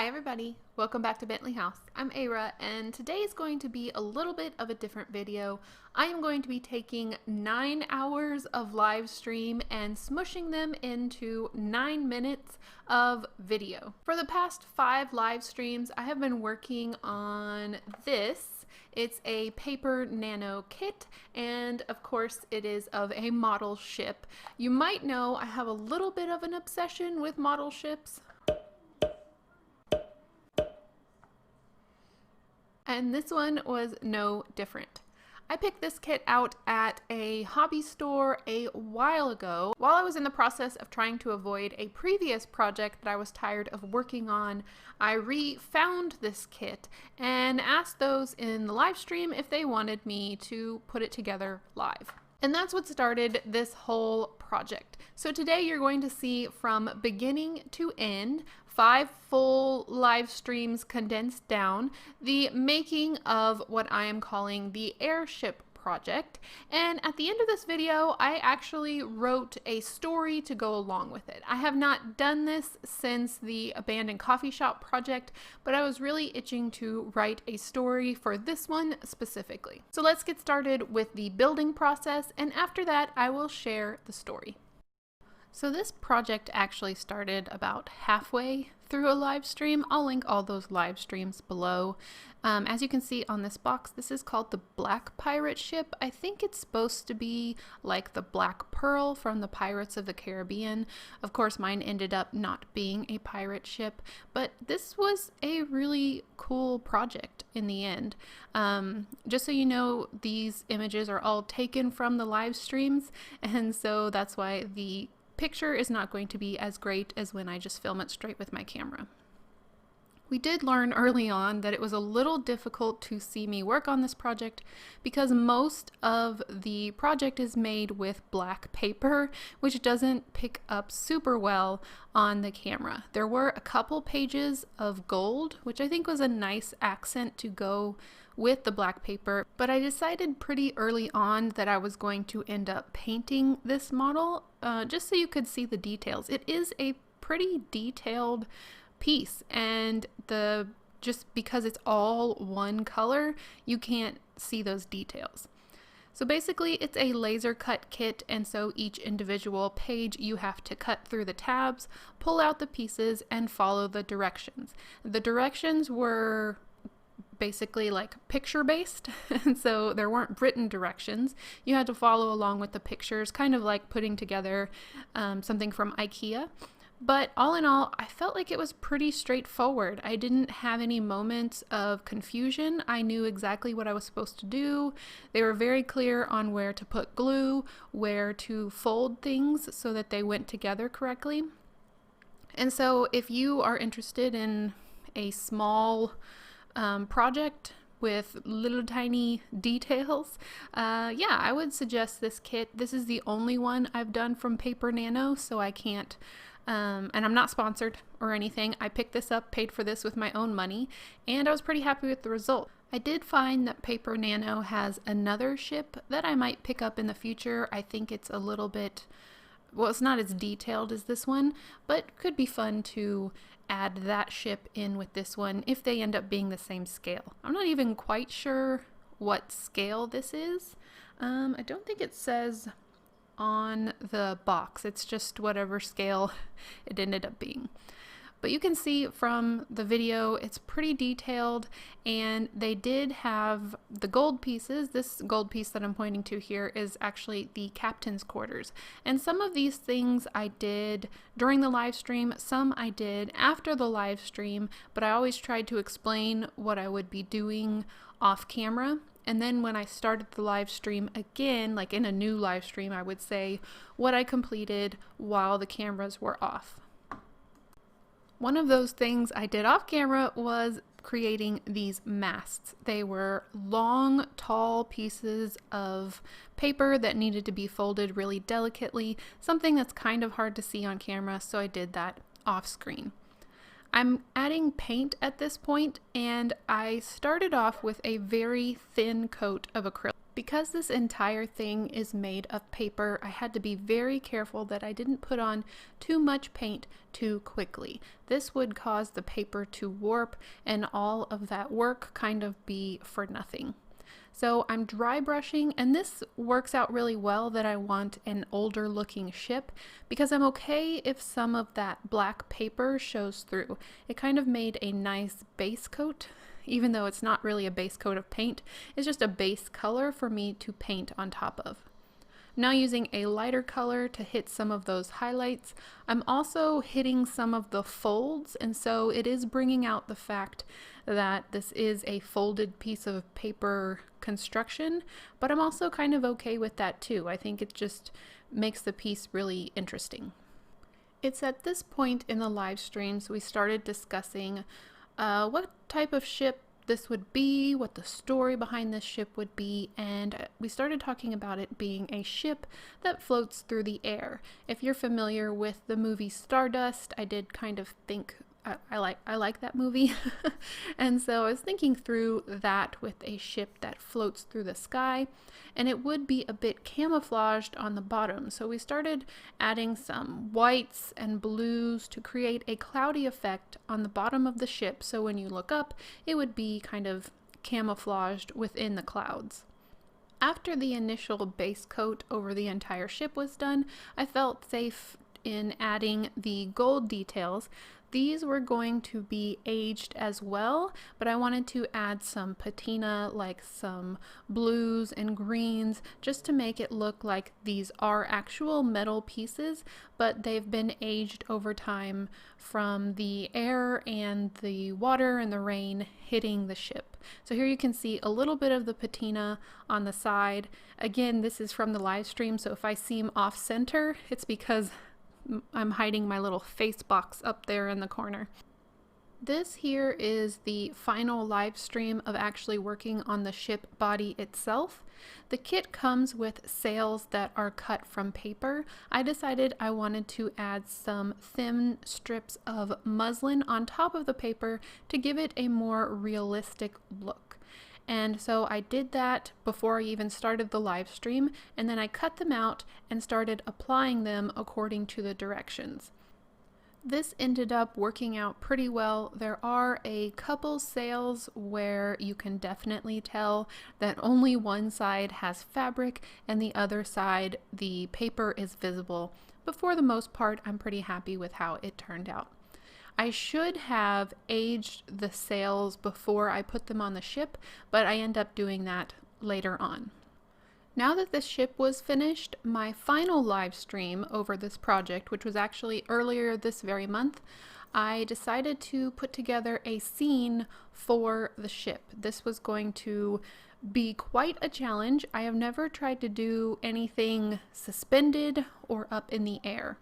Hi everybody, welcome back to Bentley House. I'm Ara and today is going to be a little bit of a different video. I am going to be taking 9 hours of live stream and smushing them into 9 minutes of video. For the past 5 live streams, I have been working on this. It's a paper nano kit, and of course it is of a model ship. You might know I have a little bit of an obsession with model ships. And this one was no different. I picked this kit out at a hobby store a while ago. While I was in the process of trying to avoid a previous project that I was tired of working on, I re-found this kit and asked those in the live stream if they wanted me to put it together live. And that's what started this whole project. So today you're going to see from beginning to end, 5 full live streams condensed down, the making of what I am calling the airship project. And at the end of this video, I actually wrote a story to go along with it. I have not done this since the abandoned coffee shop project, but I was really itching to write a story for this one specifically. So let's get started with the building process, and after that I will share the story. So this project actually started about halfway through a live stream. I'll link all those live streams below. As you can see on this box, this is called the Black Pirate Ship. I think it's supposed to be like the Black Pearl from the Pirates of the Caribbean. Of course, mine ended up not being a pirate ship, but this was a really cool project in the end. Just so you know, these images are all taken from the live streams, and so that's why the picture is not going to be as great as when I just film it straight with my camera. We did learn early on that it was a little difficult to see me work on this project because most of the project is made with black paper, which doesn't pick up super well on the camera. There were a couple pages of gold, which I think was a nice accent to go with the black paper, but I decided pretty early on that I was going to end up painting this model just so you could see the details. It is a pretty detailed piece, and just because it's all one color, you can't see those details. So basically it's a laser cut kit, and so each individual page you have to cut through the tabs, pull out the pieces, and follow the directions. The directions were basically like picture based, and so there weren't written directions. You had to follow along with the pictures, kind of like putting together something from IKEA. But all in all, I felt like it was pretty straightforward. I didn't have any moments of confusion. I knew exactly what I was supposed to do. They were very clear on where to put glue, where to fold things so that they went together correctly. And so if you are interested in a small project with little tiny details, yeah, I would suggest this kit. This is the only one I've done from Paper Nano, so I can't and I'm not sponsored or anything. I picked this up, paid for this with my own money, and I was pretty happy with the result. I did find that Paper Nano has another ship that I might pick up in the future. I think it's a little bit, well, it's not as detailed as this one, but could be fun to add that ship in with this one if they end up being the same scale. I'm not even quite sure what scale this is. I don't think it says on the box. It's just whatever scale it ended up being. But you can see from the video it's pretty detailed, and they did have the gold pieces. This gold piece that I'm pointing to here is actually the captain's quarters. And some of these things I did during the live stream, some I did after the live stream, but I always tried to explain what I would be doing off camera. And then when I started the live stream again, like in a new live stream, I would say what I completed while the cameras were off. One of those things I did off camera was creating these masts. They were long, tall pieces of paper that needed to be folded really delicately, something that's kind of hard to see on camera, so I did that off screen. I'm adding paint at this point, and I started off with a very thin coat of acrylic. Because this entire thing is made of paper, I had to be very careful that I didn't put on too much paint too quickly. This would cause the paper to warp and all of that work kind of be for nothing. So I'm dry brushing, and this works out really well that I want an older looking ship because I'm okay if some of that black paper shows through. It kind of made a nice base coat, even though it's not really a base coat of paint. It's just a base color for me to paint on top of. Now using a lighter color to hit some of those highlights. I'm also hitting some of the folds, and so it is bringing out the fact that this is a folded piece of paper construction, but I'm also kind of okay with that too. I think it just makes the piece really interesting. It's at this point in the live streams we started discussing what type of ship this would be, what the story behind this ship would be, and we started talking about it being a ship that floats through the air. If you're familiar with the movie Stardust, I did kind of think I like that movie. And so I was thinking through that with a ship that floats through the sky, and it would be a bit camouflaged on the bottom. So we started adding some whites and blues to create a cloudy effect on the bottom of the ship. So when you look up, it would be kind of camouflaged within the clouds. After the initial base coat over the entire ship was done, I felt safe in adding the gold details. These were going to be aged as well, but I wanted to add some patina, like some blues and greens, just to make it look like these are actual metal pieces, but they've been aged over time from the air and the water and the rain hitting the ship. So here you can see a little bit of the patina on the side. Again, this is from the live stream, so if I seem off center, it's because I'm hiding my little face box up there in the corner. This here is the final live stream of actually working on the ship body itself. The kit comes with sails that are cut from paper. I decided I wanted to add some thin strips of muslin on top of the paper to give it a more realistic look. And so I did that before I even started the live stream, and then I cut them out and started applying them according to the directions. This ended up working out pretty well. There are a couple sails where you can definitely tell that only one side has fabric and the other side the paper is visible, but for the most part I'm pretty happy with how it turned out. I should have aged the sails before I put them on the ship, but I end up doing that later on. Now that the ship was finished, my final live stream over this project, which was actually earlier this very month, I decided to put together a scene for the ship. This was going to be quite a challenge. I have never tried to do anything suspended or up in the air.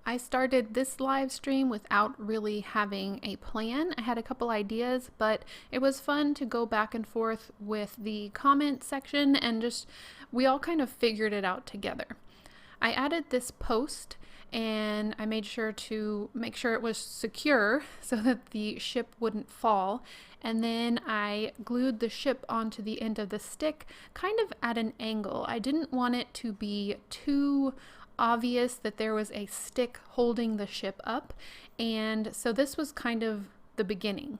I started this live stream without really having a plan. I had a couple ideas, but it was fun to go back and forth with the comment section and we all kind of figured it out together. I added this post and I made sure to make sure it was secure so that the ship wouldn't fall. And then I glued the ship onto the end of the stick, kind of at an angle. I didn't want it to be too obvious that there was a stick holding the ship up, and so this was kind of the beginning.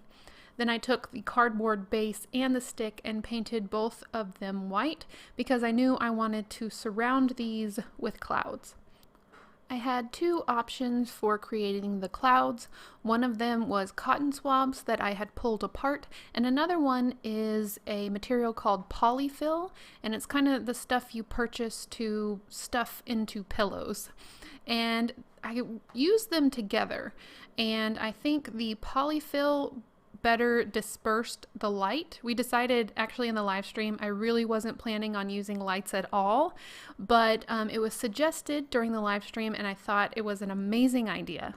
Then I took the cardboard base and the stick and painted both of them white because I knew I wanted to surround these with clouds. I had two options for creating the clouds. One of them was cotton swabs that I had pulled apart, and another one is a material called polyfill, and it's kind of the stuff you purchase to stuff into pillows. And I used them together, and I think the polyfill better dispersed the light. We decided actually in the live stream I really wasn't planning on using lights at all, but it was suggested during the live stream and I thought it was an amazing idea.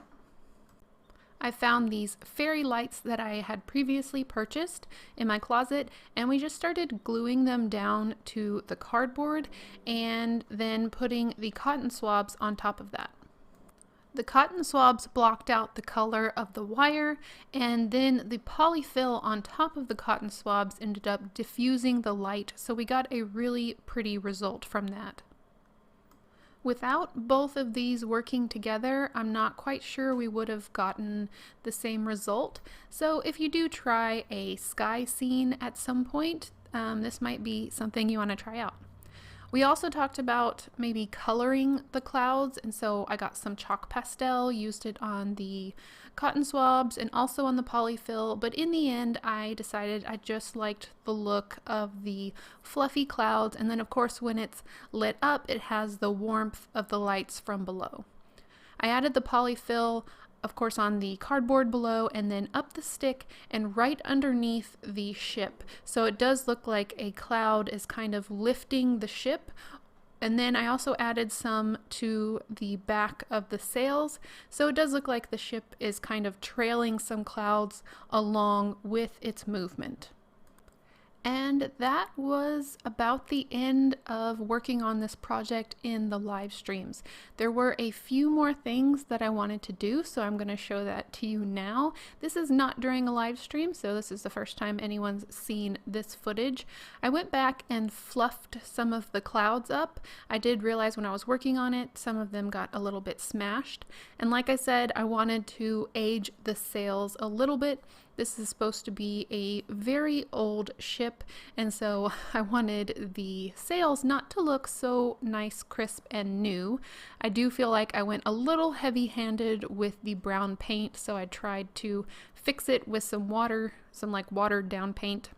I found these fairy lights that I had previously purchased in my closet, and we just started gluing them down to the cardboard and then putting the cotton swabs on top of that. The cotton swabs blocked out the color of the wire, and then the polyfill on top of the cotton swabs ended up diffusing the light, so we got a really pretty result from that. Without both of these working together, I'm not quite sure we would have gotten the same result. So if you do try a sky scene at some point, this might be something you want to try out. We also talked about maybe coloring the clouds, and so I got some chalk pastel, used it on the cotton swabs and also on the polyfill, but in the end I decided I just liked the look of the fluffy clouds, and then of course when it's lit up it has the warmth of the lights from below. I added the polyfill of course on the cardboard below and then up the stick and right underneath the ship. So it does look like a cloud is kind of lifting the ship. And then I also added some to the back of the sails. So it does look like the ship is kind of trailing some clouds along with its movement. And that was about the end of working on this project in the live streams. There were a few more things that I wanted to do, so I'm going to show that to you now. This is not during a live stream, so this is the first time anyone's seen this footage. I went back and fluffed some of the clouds up. I did realize when I was working on it, some of them got a little bit smashed. And like I said, I wanted to age the sails a little bit. This is supposed to be a very old ship, and so I wanted the sails not to look so nice, crisp, and new. I do feel like I went a little heavy-handed with the brown paint, so I tried to fix it with some water, some like watered down paint.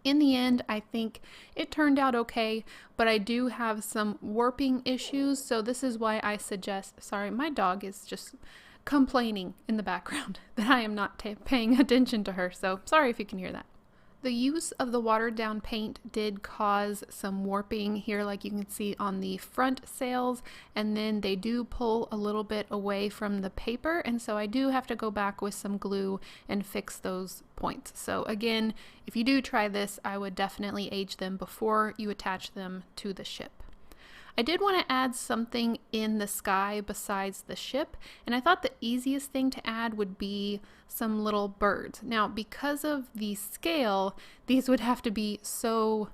In the end, I think it turned out okay, but I do have some warping issues, so this is why I suggest, sorry, my dog is just complaining in the background that I am not paying attention to her, so sorry if you can hear that. The use of the watered down paint did cause some warping here, like you can see on the front sails, and then they do pull a little bit away from the paper, and so I do have to go back with some glue and fix those points. So again, if you do try this, I would definitely age them before you attach them to the ship. I did want to add something in the sky besides the ship, and I thought the easiest thing to add would be some little birds. Now, because of the scale, these would have to be so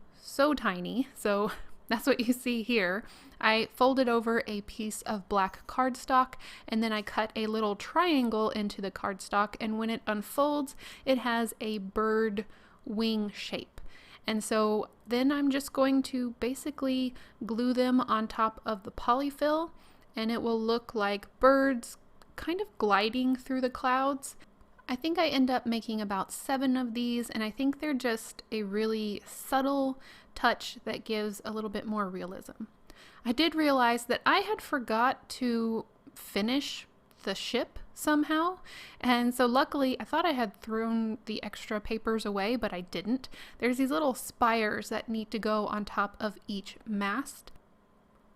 tiny, so that's what you see here. I folded over a piece of black cardstock, and then I cut a little triangle into the cardstock, and when it unfolds, it has a bird wing shape. And so then I'm just going to basically glue them on top of the polyfill, and it will look like birds kind of gliding through the clouds. I think I end up making about 7 of these, and I think they're just a really subtle touch that gives a little bit more realism. I did realize that I had forgot to finish the ship somehow, and so luckily I thought I had thrown the extra papers away, but I didn't. There's these little spires that need to go on top of each mast,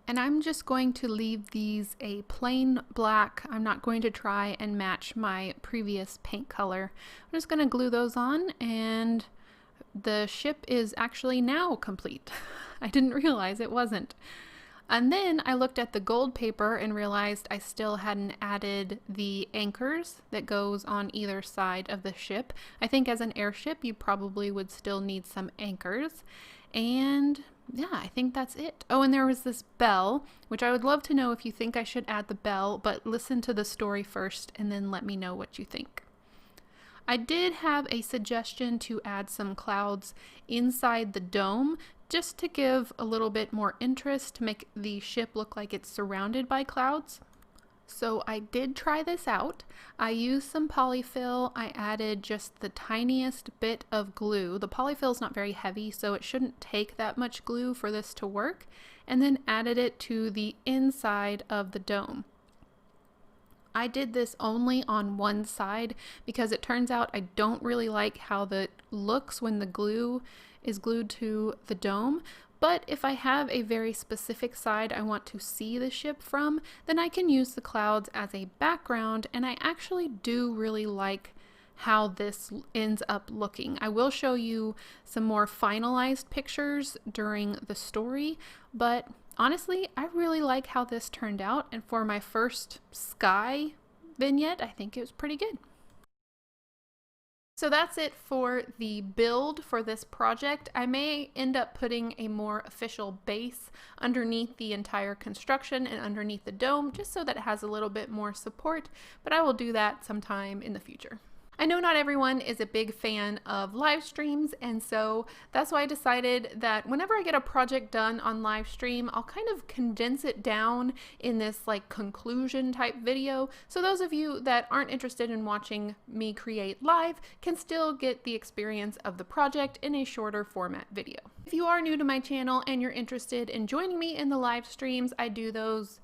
and I'm just going to leave these a plain black. I'm not going to try and match my previous paint color. I'm just going to glue those on, and the ship is actually now complete. I didn't realize it wasn't. And then I looked at the gold paper and realized I still hadn't added the anchors that goes on either side of the ship. I think as an airship, you probably would still need some anchors. And yeah, I think that's it. Oh, and there was this bell, which I would love to know if you think I should add the bell, but listen to the story first and then let me know what you think. I did have a suggestion to add some clouds inside the dome, just to give a little bit more interest, to make the ship look like it's surrounded by clouds. So I did try this out. I used some polyfill. I added just the tiniest bit of glue. The polyfill is not very heavy, so it shouldn't take that much glue for this to work, and then added it to the inside of the dome. I did this only on one side because it turns out I don't really like how that looks when the glue is glued to the dome. But if I have a very specific side I want to see the ship from, then I can use the clouds as a background, and I actually do really like how this ends up looking. I will show you some more finalized pictures during the story, but Honestly, I really like how this turned out, and for my first sky vignette, I think it was pretty good. So that's it for the build for this project. I may end up putting a more official base underneath the entire construction and underneath the dome, just so that it has a little bit more support, but I will do that sometime in the future. I know not everyone is a big fan of live streams, and so that's why I decided that whenever I get a project done on live stream, I'll kind of condense it down in this like conclusion type video, so those of you that aren't interested in watching me create live can still get the experience of the project in a shorter format video. If you are new to my channel and you're interested in joining me in the live streams, I do those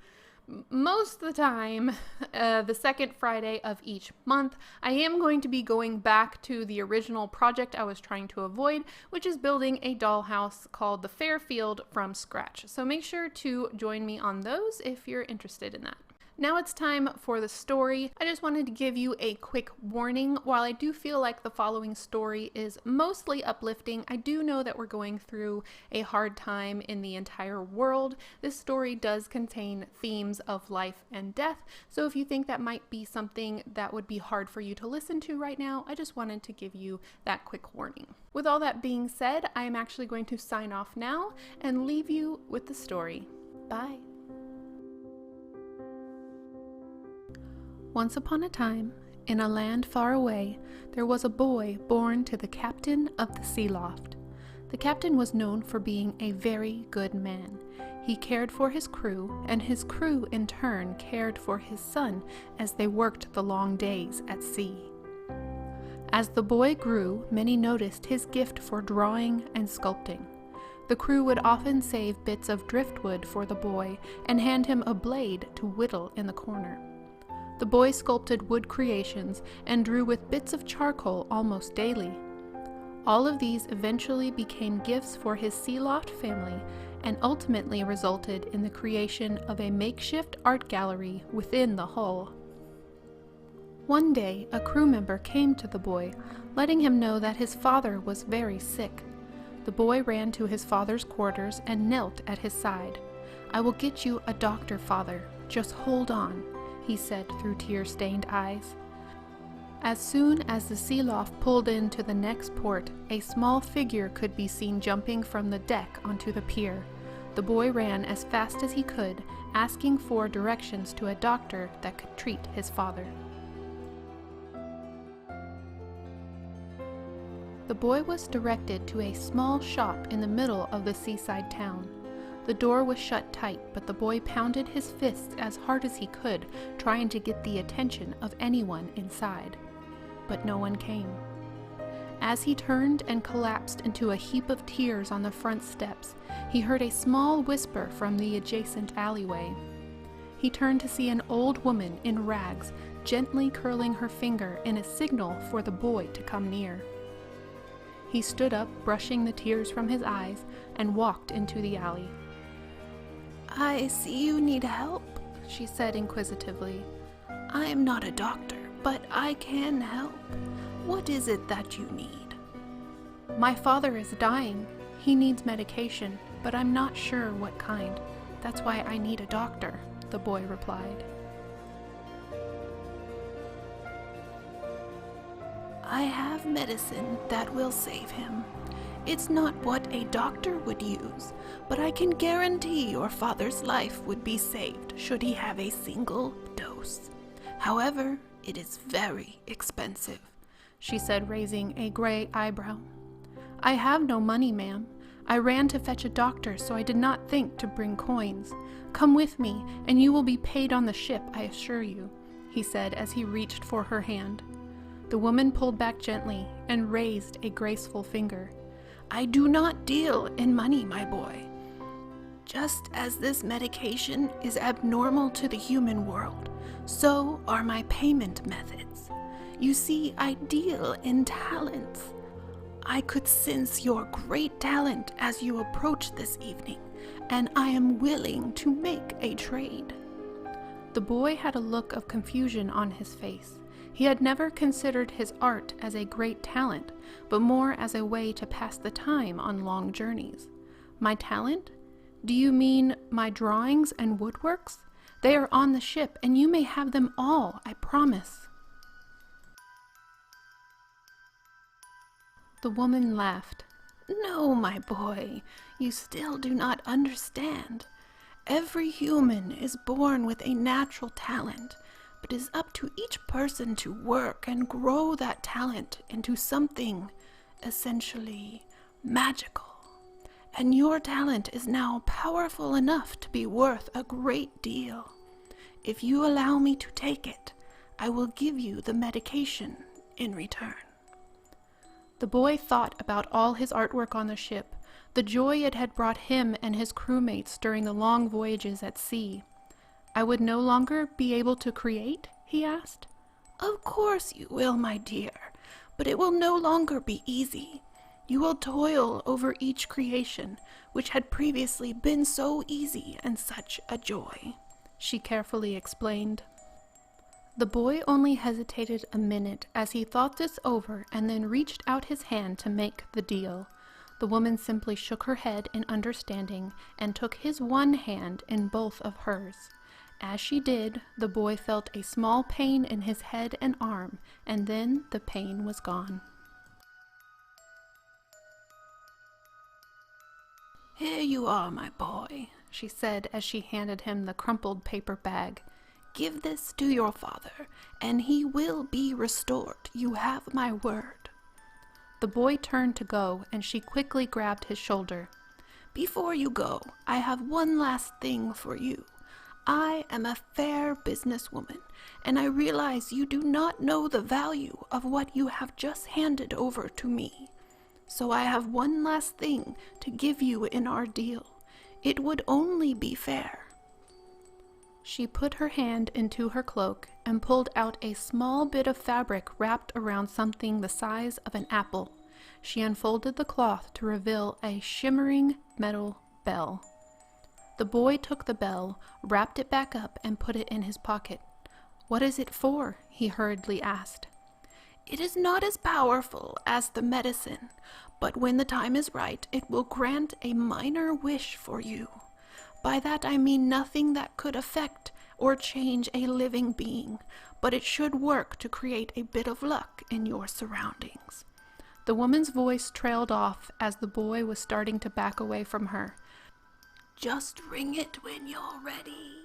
most of the time the second Friday of each month. I am going to be going back to the original project I was trying to avoid, which is building a dollhouse called the Fairfield from scratch. So make sure to join me on those if you're interested in that. Now it's time for the story. I just wanted to give you a quick warning. While I do feel like the following story is mostly uplifting, I do know that we're going through a hard time in the entire world. This story does contain themes of life and death, so if you think that might be something that would be hard for you to listen to right now, I just wanted to give you that quick warning. With all that being said, I am actually going to sign off now and leave you with the story. Bye. Once upon a time, in a land far away, there was a boy born to the captain of the sea loft. The captain was known for being a very good man. He cared for his crew, and his crew in turn cared for his son as they worked the long days at sea. As the boy grew, many noticed his gift for drawing and sculpting. The crew would often save bits of driftwood for the boy and hand him a blade to whittle in the corner. The boy sculpted wood creations and drew with bits of charcoal almost daily. All of these eventually became gifts for his sea loft family and ultimately resulted in the creation of a makeshift art gallery within the hull. One day, a crew member came to the boy, letting him know that his father was very sick. The boy ran to his father's quarters and knelt at his side. "I will get you a doctor, father. Just hold on," he said through tear-stained eyes. As soon as the sea loft pulled into the next port, a small figure could be seen jumping from the deck onto the pier. The boy ran as fast as he could, asking for directions to a doctor that could treat his father. The boy was directed to a small shop in the middle of the seaside town. The door was shut tight, but the boy pounded his fists as hard as he could, trying to get the attention of anyone inside. But no one came. As he turned and collapsed into a heap of tears on the front steps, he heard a small whisper from the adjacent alleyway. He turned to see an old woman in rags, gently curling her finger in a signal for the boy to come near. He stood up, brushing the tears from his eyes, and walked into the alley. "I see you need help," she said inquisitively. "I'm not a doctor, but I can help. What is it that you need?" "My father is dying. He needs medication, but I'm not sure what kind. That's why I need a doctor," the boy replied. "I have medicine that will save him. It's not what a doctor would use, but I can guarantee your father's life would be saved should he have a single dose. However, it is very expensive," she said, raising a gray eyebrow. "I have no money, ma'am. I ran to fetch a doctor, so I did not think to bring coins. Come with me, and you will be paid on the ship, I assure you," he said as he reached for her hand. The woman pulled back gently and raised a graceful finger. "I do not deal in money, my boy. Just as this medication is abnormal to the human world, so are my payment methods. You see, I deal in talents. I could sense your great talent as you approach this evening, and I am willing to make a trade." The boy had a look of confusion on his face. He had never considered his art as a great talent, but more as a way to pass the time on long journeys. "My talent? Do you mean my drawings and woodworks? They are on the ship, and you may have them all, I promise." The woman laughed. "No, my boy, you still do not understand. Every human is born with a natural talent, but it is up to each person to work and grow that talent into something essentially magical. And your talent is now powerful enough to be worth a great deal. If you allow me to take it, I will give you the medication in return." The boy thought about all his artwork on the ship, the joy it had brought him and his crewmates during the long voyages at sea. "I would no longer be able to create?" he asked. "Of course you will, my dear, but it will no longer be easy. You will toil over each creation, which had previously been so easy and such a joy," she carefully explained. The boy only hesitated a minute as he thought this over and then reached out his hand to make the deal. The woman simply shook her head in understanding and took his one hand in both of hers. As she did, the boy felt a small pain in his head and arm, and then the pain was gone. "Here you are, my boy," she said as she handed him the crumpled paper bag. "Give this to your father, and he will be restored. You have my word." The boy turned to go, and she quickly grabbed his shoulder. "Before you go, I have one last thing for you. I am a fair businesswoman, and I realize you do not know the value of what you have just handed over to me. So I have one last thing to give you in our deal. It would only be fair." She put her hand into her cloak and pulled out a small bit of fabric wrapped around something the size of an apple. She unfolded the cloth to reveal a shimmering metal bell. The boy took the bell, wrapped it back up, and put it in his pocket. "What is it for?" he hurriedly asked. "It is not as powerful as the medicine, but when the time is right, it will grant a minor wish for you. By that I mean nothing that could affect or change a living being, but it should work to create a bit of luck in your surroundings." The woman's voice trailed off as the boy was starting to back away from her. "Just ring it when you're ready."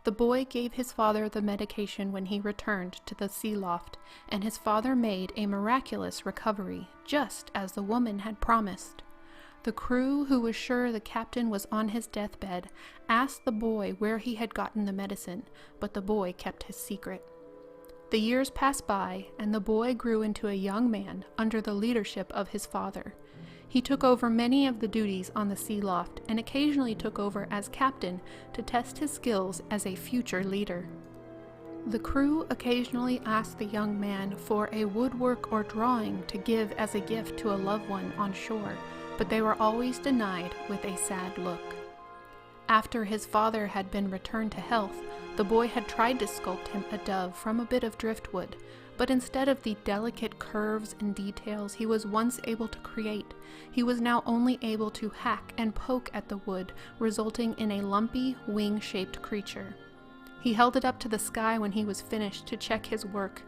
The boy gave his father the medication when he returned to the sea loft, and his father made a miraculous recovery, just as the woman had promised. The crew, who was sure the captain was on his deathbed, asked the boy where he had gotten the medicine, but the boy kept his secret. The years passed by, and the boy grew into a young man under the leadership of his father. He took over many of the duties on the sea loft and occasionally took over as captain to test his skills as a future leader. The crew occasionally asked the young man for a woodwork or drawing to give as a gift to a loved one on shore, but they were always denied with a sad look. After his father had been returned to health, the boy had tried to sculpt him a dove from a bit of driftwood, but instead of the delicate curves and details he was once able to create, he was now only able to hack and poke at the wood, resulting in a lumpy, wing-shaped creature. He held it up to the sky when he was finished to check his work.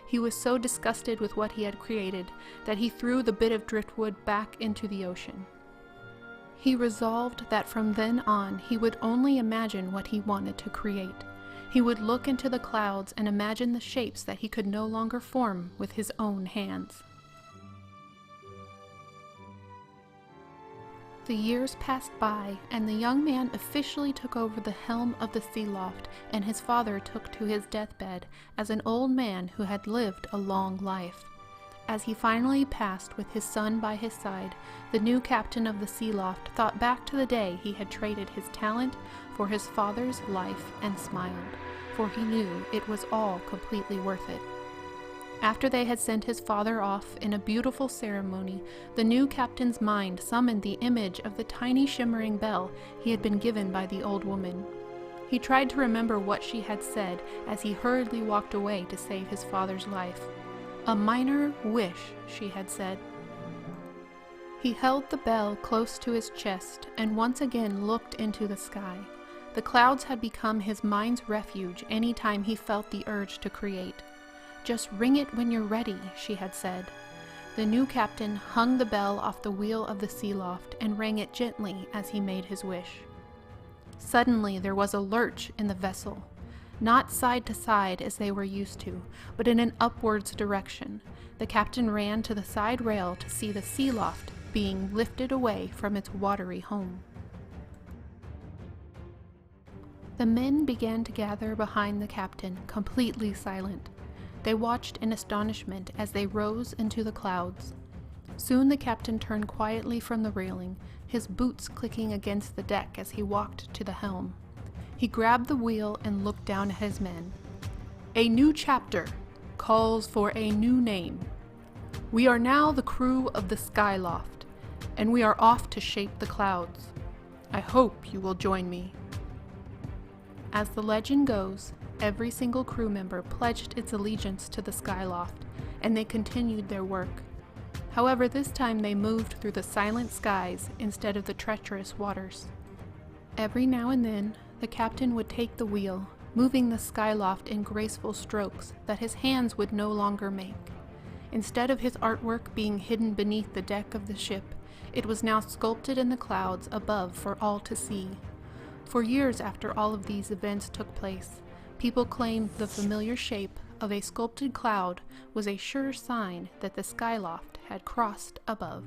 He was so disgusted with what he had created that he threw the bit of driftwood back into the ocean. He resolved that from then on he would only imagine what he wanted to create. He would look into the clouds and imagine the shapes that he could no longer form with his own hands. The years passed by, and the young man officially took over the helm of the sea loft, and his father took to his deathbed as an old man who had lived a long life. As he finally passed with his son by his side, the new captain of the sea loft thought back to the day he had traded his talent for his father's life and smiled, for he knew it was all completely worth it. After they had sent his father off in a beautiful ceremony, the new captain's mind summoned the image of the tiny shimmering bell he had been given by the old woman. He tried to remember what she had said as he hurriedly walked away to save his father's life. "A minor wish," she had said. He held the bell close to his chest and once again looked into the sky. The clouds had become his mind's refuge any time he felt the urge to create. "Just ring it when you're ready," she had said. The new captain hung the bell off the wheel of the sea loft and rang it gently as he made his wish. Suddenly there was a lurch in the vessel, not side to side as they were used to, but in an upwards direction. The captain ran to the side rail to see the sea loft being lifted away from its watery home. The men began to gather behind the captain, completely silent. They watched in astonishment as they rose into the clouds. Soon the captain turned quietly from the railing, his boots clicking against the deck as he walked to the helm. He grabbed the wheel and looked down at his men. "A new chapter calls for a new name. We are now the crew of the Skyloft, and we are off to shape the clouds. I hope you will join me." As the legend goes, every single crew member pledged its allegiance to the Skyloft, and they continued their work. However, this time they moved through the silent skies instead of the treacherous waters. Every now and then, the captain would take the wheel, moving the Skyloft in graceful strokes that his hands would no longer make. Instead of his artwork being hidden beneath the deck of the ship, it was now sculpted in the clouds above for all to see. For years after all of these events took place, people claimed the familiar shape of a sculpted cloud was a sure sign that the Skyloft had crossed above.